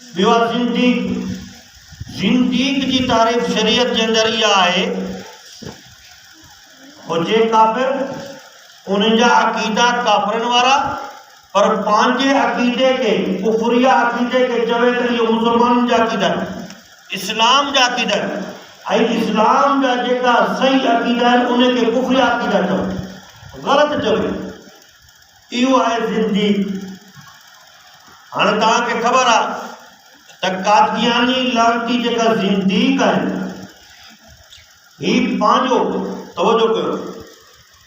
ॿियो आहे ज़िंदीक। ज़िंदीक जी तारीफ़ शरीयत जे अंदरि इहा आहे, हुजे काफ़िर, उन्हनि जा अक़ीदा काफ़िरनि वारा, पर पंहिंजे अक़ीदे खे, कुफरिया अक़ीदे खे चवे त इहो मुस्लमाननि जा अक़ीदा आहिनि, इस्लाम जा अक़ीदा आहिनि, ऐं इस्लाम जा जेका सही अक़ीदा आहिनि उनखे कुफरिया अक़ीदा चवे, ग़लति चवे, इहो आहे ज़िंदीक। हाणे तव्हांखे ख़बर आहे त कादियानी लानती जेका ज़िंदीक आहिनि, ही पंहिंजो, तवजो कयो,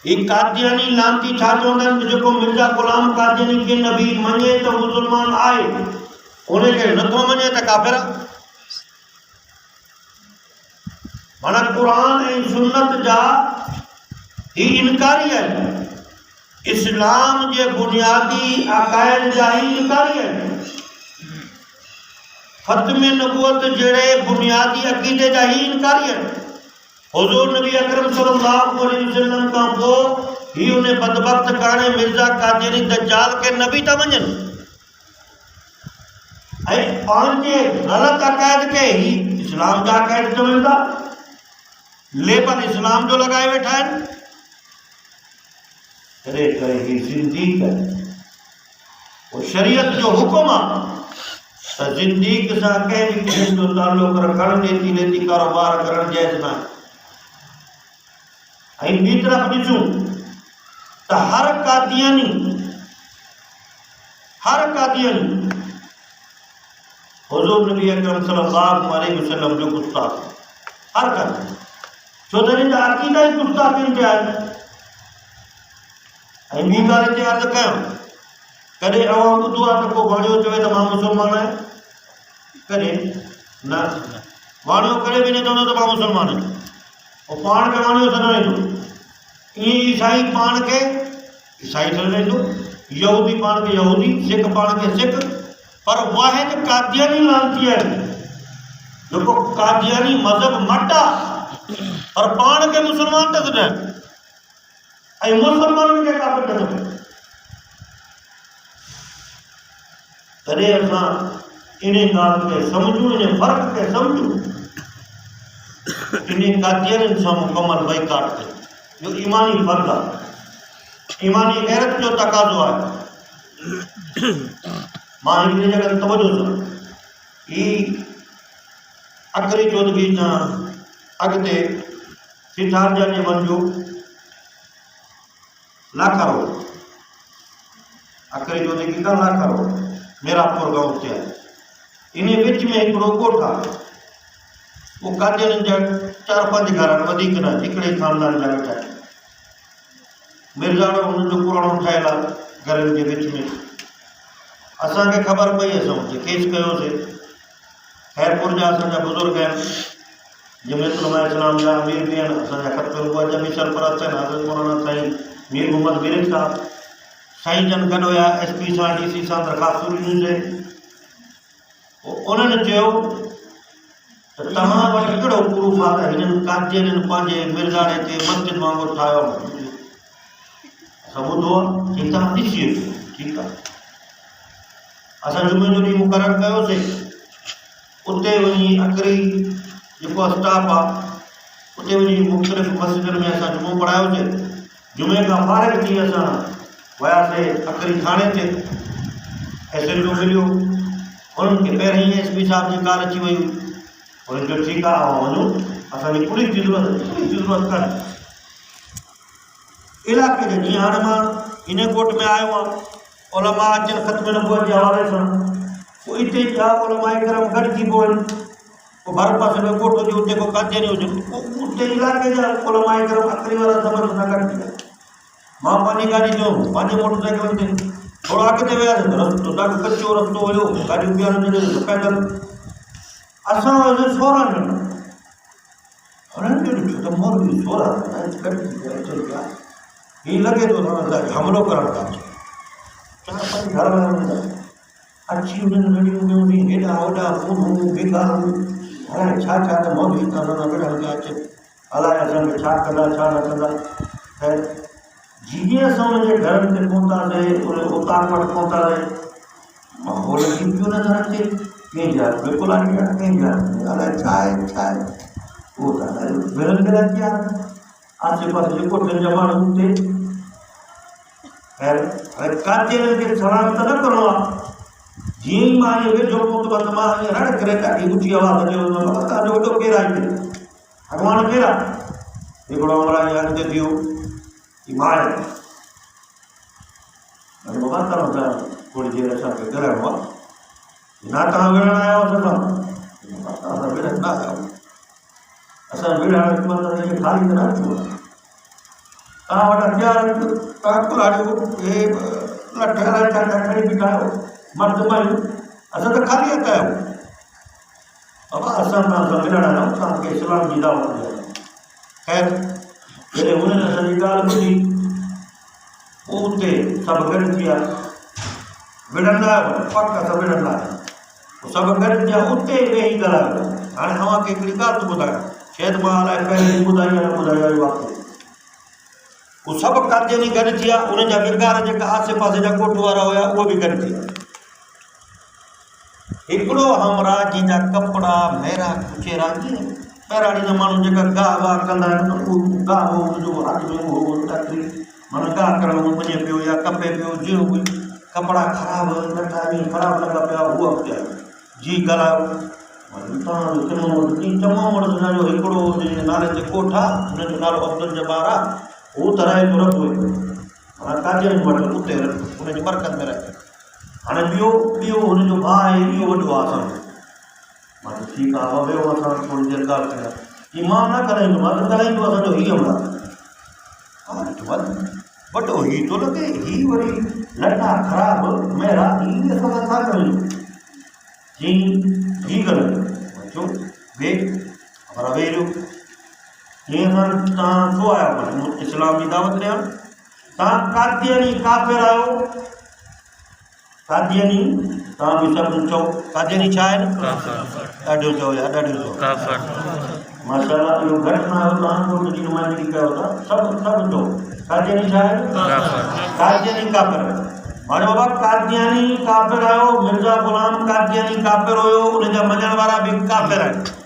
ही कादियानी लानती छा चवंदा आहिनि त जेको मिर्ज़ा ग़ुलाम कादियानी खे नबी मञे त मुस्लमान आहे, उनखे नथो मञे त काफ़िर आहे। माना क़ुरान ऐं सुन्नत जा ही इनकारी आहिनि, इस्लाम जे बुनियादी अक़ाइद जा ही इनकारी आहिनि, ख़त्म नबूवत जहिड़े बुनियादी अक़ीदे जा ही इनकारी आहिनि। हुज़ूर नबी अकरम सल्लल्लाहु अलैहि वसल्लम खां पोइ ही उन बदबख्त काणे मिर्ज़ा कादियानी दज्जाल खे नबी था मञनि, ऐं पंहिंजे ग़लति अक़ाइद खे ही इस्लाम जा अक़ाइद चवनि था, लेबल इस्लाम जो लॻाए वेठा आहिनि। तॾहिं करे ही ज़िंदीक आहे। वो शरीयत जो हुकुम आहे त ज़िंदीक सां कंहिं बि क़िस्म जो ताल्लुक़ रखणु, लेती लेती कारोबार करणु जाइज़ न आहे। ऐं ॿी तरफ़ ॾिसूं त हर कादियानी हुज़ूर नबी अकरम सल्लल्लाहु अलैहि वसल्लम जो गुस्ताख़, हर कादियानी, छो त हिन जा अक़ीदा ई गुस्ताखियुनि ते आहिनि। ऐं ॿी ॻाल्हि ते अर्ज़ु कयां, कॾहिं अवां ॿुधो आहे त को वाणियो चवे त मां मुस्लमान आहियां? कॾहिं न, वाणियो कॾहिं बि न चवंदो त मां मुस्लमान आहियां, पोइ पाण खे वाणियो सॾणु ईंदो। ईअं ईसाई पाण खे ईसाई सॾणु ईंदो, यहूदी पाण खे यहूदी, सिख पाण खे सिख, पर वाहिद कादियानी लानती आहिनि जेको कादियानी मज़हब मट आहे, पर पाण खे मुस्लमान था सॾनि ऐं मुस्लमाननि खे काफ़िर था सॾनि। तॾहिं असां इन ॻाल्हि खे सम्झूं, इन फ़र्क़ खे सम्झूं, इन कादियानियुनि सां मुकमल बाइकाट कयूं। जो ईमानी फ़र्क़ आहे, ईमानी गैरत जो तक़ाज़ो आहे। मां हिकिड़ी जॻह तवजो सां ही अखरी चौधरी खां अॻिते सिद्धार्थ जे वञिजो लाखा रोड, अखरी चौधरी खां लाखा रोड मेरापुर गांव ते आहे। इन विच में हिकिड़ो ॻोठु आहे, वो कादियानियुनि जा 4-5 घर आहिनि, वधीक न, हिकिड़े ख़ानदान जा वेठा आहिनि। मिर्ज़ाड़ो हुननि जो पुराणो ठहियलु आहे घरनि जे विच में। असांखे ख़बर पई, असां हुते केस कयोसीं। ख़ैरपुर जा असांजा बुज़ुर्ग आहिनि, जमियत उलमा इस्लाम जा अमीर बि आहिनि, असांजा ख़तम हुआ जा बि सरपरस्त आहिनि, हज़रत मौलाना साईं मीर मोहम्मद मिरिक साहब, साईं जन गॾु हुया SP सां, DC सां दरख़्वास्त ॾिनी। उन्हनि चयो त तव्हां वटि हिकिड़ो प्रूफ आहे त हिननि कादियानियुनि पंहिंजे मिर्ज़ाड़े ते मस्जिद वांगुरु ठाहियो। असां ॿुधो आहे, ठीकु आहे, ॾिसी अचो, ठीकु आहे। असां जुमे जो ॾींहुं मुक़ररु कयोसीं, उते वञी अकरी जेको स्टाफ आहे उते वञी मुख़्तलिफ़ मस्जिदनि में असां जुमो पढ़ायोसीं। जुमे खां फ़ारिग़ थी असां वियासीं अकरी थाणे ते, SHO मिलियो, उन्हनि खे पहिरीं ही SP साहब जी कार अची वई। उन्हनि चयो ठीकु आहे, वञो, असांजी पुलिस जी ज़रूरत कान्हे। इलाइक़े जे जीअं हाणे मां इन कोट में आयो आहियां, उलमा अचनि ख़त्म नबूवत जे हवाले सां, पोइ हिते जा उलमा करम गॾिजी पवनि, पोइ भर पासे में कोट हुजे, उते को कादियानी हुजे, पोइ उते इलाइक़े जा उलमा करम अखरी वारा ज़बरदस्त न गॾिजी विया। मां पंहिंजी गाॾी जो पंहिंजे मोटरसाइकिल ते थोरो अॻिते वियासीं, रस्तो ॾाढो कचो रस्तो हुयो, गाॾियूं बीहण जो पैदल। असां हुआसीं 16 ॼणा, उन्हनि जो ॾिठो त मौलवी 16 गॾिजी विया। हीअं लॻे थो हमिलो करणु था अचनि। 4-5 घर में अची उन्हनि रड़ियूं कयूं, हेॾा होॾा फ़ोनूं बेकारूं, हाणे छा त मौलवी हितां वेठा पिया अचनि, अलाए असांखे छा कंदा छा न कंदा। ख़ैर जीअं असां उनजे घरनि ते पहुतासीं, उन उतां वटि पहुतासीं, माहौल थी पियो नज़र अचे। कहीं जा बिल्कुल आ गया कहीं जा अरे चाय चाय वो था विरल के लग गया आसे पास जो कोठे जमान होते खैर अरे काजे के सलाम तो न करो जी माने वे जो तो बदमा रड़ करे का ऊंची आवाज में उन्होंने पता जो तो केरा है भगवान केरा ये बड़ा हमारा याद के दियो ईमान अरे बाबा का मतलब थोड़ी देर ऐसा के करे हुआ ना कहां गणना आया होता था असा बेटा ना आया असा बेटा के मतलब ये खाली ना हुआ ता वाला प्यार का कुलाड़ो ये लठरा खड़ी बिठाओ मर्द मारू असा तो खाली आता है अब असा ना मिलना ना ता के इस्लाम की दावत है खैर ये उन्हें सही गाल बुझी उते सब गड़ दिया विड़ंदा पक्का सब विड़ंदा सब गड़ दिया उते वे ही गला हाणे हवा के हिकिड़ी ॻाल्हि थो ॿुधायां शायदि मां अलाए पहिरीं ॿुधाई या न ॿुधाई वाक़ई वो सब काद्यानी गॾु थिया उन जा विरगार जेका आसे पासे जा कोठ वारा हुया उहो बि गॾु थिया हिकिड़ो हमरा जंहिंजा कपिड़ा मेरा कुचेरा कीअं पहिरां ॾींहं माण्हू जेका गाह वाह कंदा आहिनि उहो गाह हुनजो हथ में उहो तकरी माना गाह करण में वञे पियो या कपे पियो जीअं बि कपिड़ा ख़राब नथा ख़राब लॻा पिया उहो अॻिते जी ॻाल्हायो तमामु हुनजो हिकिड़ो हुनजे नाले ते कोठ आहे हुनजो नालो अब्दुल जब्बार आहे वो तरह जो रखो माना काजे वटि उते हुनजी मरकज़ में रहे हाणे ॿियो हुनजो भाउ आहे इहो वॾो आहे असांजो मां ठीकु आहे वियो असां थोरी देरि ॻाल्हि कयां ईमान न कराईंदोमांसि कराईंदो असांजो हीअ वॾो हीउ थो लॻे हीउ वरी लटा ख़राब मेरा हीअ असां छा कयूं जी हीअ करे छो वे पर वेरियो हीअं तव्हां छो आया इस्लाम जी दावत ॾियां तव्हां कादियानी काफ़िर आहियो कादियानी तव्हां बि सभु चओ कादियानी छा आहे न ॾाढो चओ या ॾाढो चओ माशाल्लाह इहो घटि न आयो तव्हां हुनजी नुमाइंदगी कयो था सभु चओ कादियानी छा आहे कादियानी काफ़िर माना बाबा कादियानी काफ़िर आहियो मिर्ज़ा ग़ुलाम कादियानी काफ़िर हुयो उनजा मञण वारा बि काफ़िर आहिनि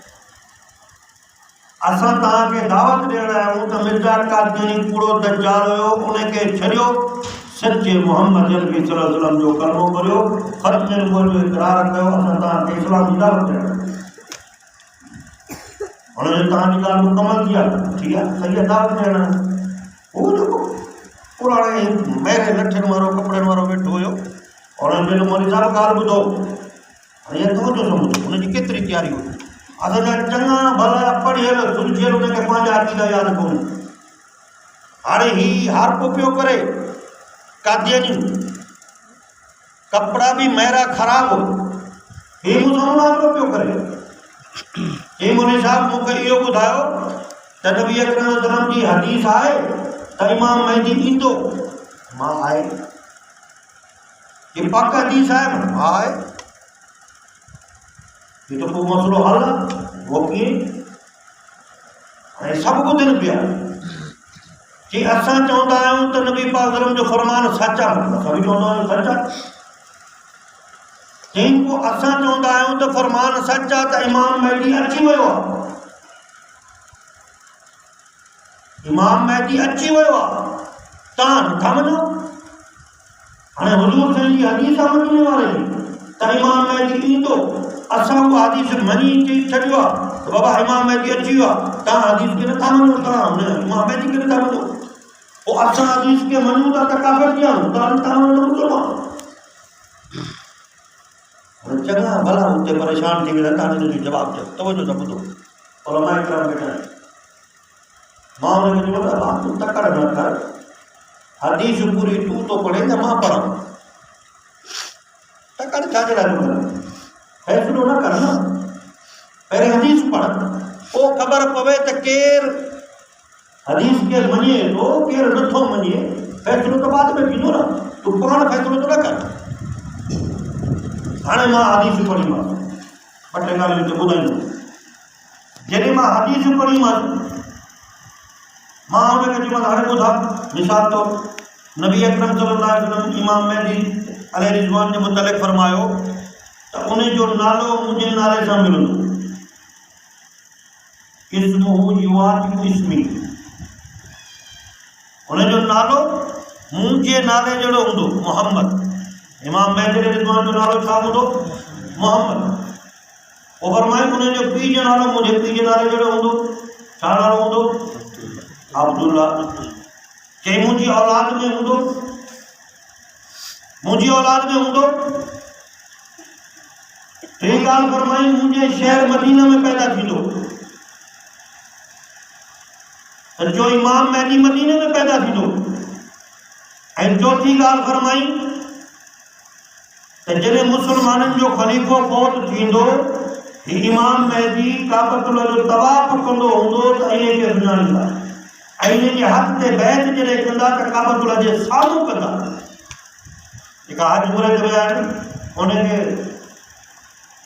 असां तव्हांखे दावत ॾियण आहियूं त मिर्ज़ा कादियानी कूड़ो दज्जाल हुयो उनखे छॾियो सचे मोहम्मद नबी सल्लल्लाहु अलैहि वसल्लम जो कलमो पढ़ियो ख़त्म नबूवत जो इक़रार कयो असां तव्हांखे इस्लाम जी दावत ॾियण हुनजो तव्हांजी ॻाल्हि मुकमल थी आहे ठीक आहे सही आहे दावत ॾियण उहो जेको पुराणे मेरे लठनि वारो कपिड़नि वारो वेठो हुयो और हुनजो मौलवी साहिबु ॻाल्हि ॿुधो हीअं तवजो सम्झो हुनजी केतिरी तयारी हुई असांजा चङा भला पढ़ियल सुलझियल हुनखे पंहिंजा अक़ीदा यादि कोन हाणे ही हारको पियो करे कादियानी कपिड़ा बि मेरा ख़राब ही मुसलमान पियो करे हे मौलवी साहब मूंखे इहो ॿुधायो त नबी अकरम सल्लल्लाहु जी हदीस आहे त इमाम महदी ईंदो मां आहे ये पक्का हदीस आहे मां आहे ये तो कोई मसलो हल वो कीअं हाणे सभु ॿुधनि पिया कि असां चवंदा आहियूं त नबी पाक सल्लल्लाहु जो फरमान सच आहे असां बि चवंदा आहियूं सच आहे चई पोइ असां चवंदा आहियूं त फरमान सच आहे त इमाम महदी अची वियो आहे इमाम महदी अची वियो आहे तव्हां नथा मञो हाणे हुजूर साईं जी हदीस आहे मञण वारे त इमाम महदी ईंदो असां उहा हदीस मञी चई छॾियो आहे त बाबा इमाम महदी अची वियो आहे तव्हां हदीस खे नथा मञो तव्हां हुन इमाम महदी खे नथा मञो पोइ असां हदीस खे मञूं था त काफ़िर थी आहियूं तव्हां नथा मञो मुसलमान चङा भला हुते परेशान थी विया तव्हां हिनजो जवाबु ॾियो तवजो त ॿुधो उलमा इकराम वेठा आहिनि मां हुनखे चयो त भाउ तूं तकड़ न कर हदीस पूरी तूं तो पढ़े त मां पढ़ां तकड़ छाजे लाइ थो कर फैसलो न कर न पहिरें हदीस पढ़ पोइ ख़बर पवे त केरु हदीस खे मञे थो केरु नथो मञे फैसलो त बाद में थींदो न तूं पाण फैसलो थो न कर हाणे मां हदीस पढ़ीमांसि ॿ टे ॻाल्हियूं हिते ॿुधाईंदुमि जॾहिं मां हदीस पढ़ीमांसि मां हुनखे चयोमांसि हाणे ॿुधा मिसाल तौरु नबी अकरम सल्लल्लाहु अलैहि वसल्लम इमाम महदी अलैहि रिज़वान जे मुतलिक़ फरमायो त उन जो नालो मुंहिंजे नाले सां मिलंदो। इस्मुहु युवातिउ इस्मी, उनजो नालो मुंहिंजे नाले जहिड़ो हूंदो, मोहम्मद। इमाम महदी रिज़वान जो नालो छा हूंदो? मोहम्मद। पोइ फरमाए उनजो पीउ जो नालो मुंहिंजे पीउ जे नाले जहिड़ो हूंदो, छा नालो हूंदो? अब्दुल्ला। चई मुंहिंजी औलाद में हूंदो, मुंहिंजी औलाद में हूंदो। टे ॻाल्हि फरमाई मुंहिंजे शहर मदीना में पैदा थींदो। जो इमाम महदी मदीने में पैदा थींदो। ऐं चौथी ॻाल्हि फरमाई त जॾहिं मुसलमाननि जो ख़लीफ़ो फ़ौत थींदो, ही इमाम महदी काबतुल्लाह जो तवाफ़ कंदो हूंदो त इन खे सुञाणींदा, ऐं इन जे हथ ते बैत जॾहिं कंदा त काबतुल्लाह जे साम्हूं कंदा। जेका हज पूरे करे आहिनि उनखे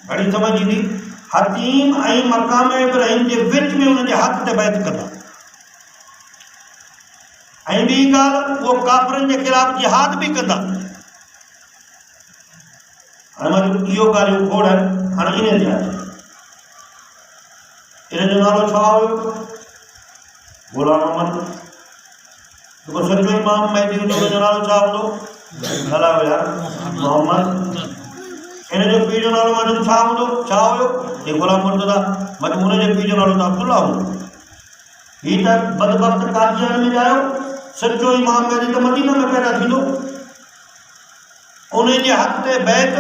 घणी समझ ईंदी। हतीम ऐं मक़ाम इब्राहिम जे विच में उनजे हथ ते बैत कंदा। ऐं ॿी ॻाल्हि, उहो काफ़िरनि जे ख़िलाफ़ जिहाद बि कंदा। हाणे मां इहो ॻाल्हियूं खोड़ आहिनि, हाणे इन ते आहे। इन जो नालो छा हुयो? ग़ुलाम अहमद। जेको सचो इमाम महदी हूंदो उनजो नालो छा हूंदो? ॻाल्हायो यार, मोहम्मद। इन जो पीउ जो नालो मां छा हूंदो? छा हुयो? हे ग़ुलाम मुर्तज़ा। मतलब उनजे पीउ जो नालो त अब्दुल्ला हूंदो। ही त बदबख्त कादियान में ॼायो। सचो इमाम महदी त मदीना में पैदा थींदो। उन जे हथ ते बैत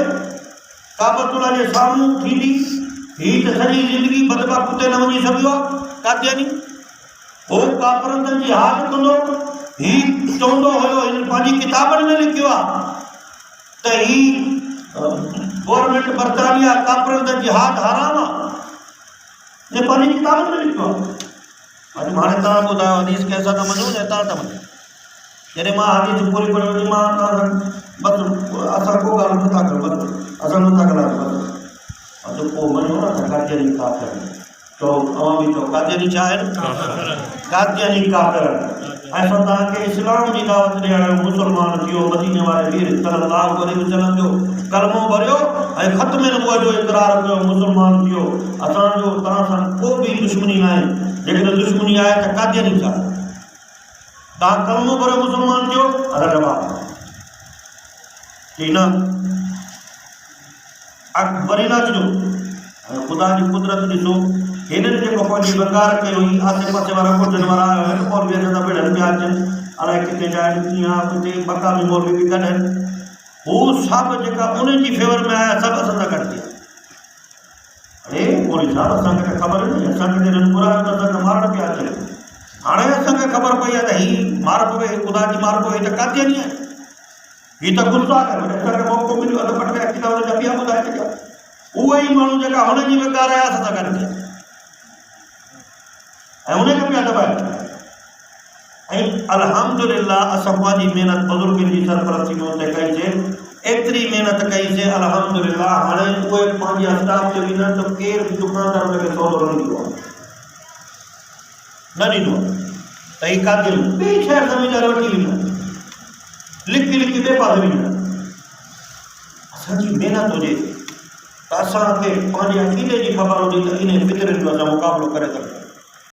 काबतुल्लाह जे साम्हूं थींदी। ही त सॼी ज़िंदगी बदबख्त ते न वञी सघियो आहे कादियानी। हो काफ़िरनि सां जिहाद कंदो। ही चवंदो हुयो, हिन पंहिंजी किताबनि में लिखियो आहे त ही गवर्नमेंट बरतानिया काफ़िरनि सां जिहाद हराम आहे। ये पंहिंजी किताबनि में लिखियो आहे। हाणे तव्हां ॿुधायो हदीस खे असां त मञूं या तव्हां था मञो? जॾहिं मां हदीस पूरी पढ़ी वठी मां तव्हां बसि असां को ॻाल्हि नथा कयूं, बसि असां नथा ॻाल्हायूं, बसि त पोइ मञो न त कादियानी काफ़िर। चओ तव्हां बि चओ कादियानी छा आहिनि? कादियानी काफ़िर। ऐं असां तव्हांखे इस्लाम जी दावत ॾियण मुस्लमान थियो, मदीने वारे वीर सल्लल्लाहु अलैहि वसल्लम जो कलमो भरियो ऐं ख़त्म नबुवत जो इक़रार कयो, मुस्लमान थियो। असांजो तव्हां सां को बि दुश्मनी न आहे। जेकॾहिं दुश्मनी आहे त कादियानी सां। तव्हां कलमो भरियो, मुस्लमान थियो, असां जवाबु ठीकु न वरी न अचिजो। ख़ुदा जी कुदरत ॾिसो, हिननि जेको पंहिंजी वंगार कई हुई, आसे पासे वारा कोठनि वारा आया आहिनि, मौलवी असां भिड़नि पिया अचनि, अलाए किथे जाइनि कीअं आहे, किथे मक़ामी मौलवी बि गॾु आहिनि। हू सभु जेका उन जी फेवर में आया सभु असां सां गॾु थिया। अरे मौलवी साहिबु असांखे त ख़बर न, असांखे हिननि घुरायो त असांखे मारणु पिया अचनि। हाणे असांखे ख़बर पई आहे त हीउ मार पवे, ख़ुदा जी मार पवे, त कादियानी आहे। हीउ त गुस्सा आहे। असांखे मौक़ो मिलियो त पट करे किताब जा ॿिया ॿुधाए छॾिया। उहे ई माण्हू जेका हुन जी वंगार आया असां सां गॾु थिया ऐं उनखे पिया दॿाइनि। ऐं अल्हम्दुलिल्लाह असां पंहिंजी महिनत बुज़ुर्गनि जी सरपरस्ती में हुते कईसीं, एतिरी महिनत कईसीं अल्हम्दुलिल्लाह। हाणे उहे पंहिंजे स्टाफ खे बि न त केरु बि दुकानदार हुनखे सौदो न ॾींदो आहे, न ॾींदो आहे। त हीउ कादियानी ॿी शहर ज़मीनदार वठी वेंदा, लिखी लिखी ॿिए पासे वेंदा। असांजी महिनत हुजे त असांखे पंहिंजे अक़ीदे जी ख़बर हुजे त इन फिक्र जो असां मुक़ाबिलो करे सघूं।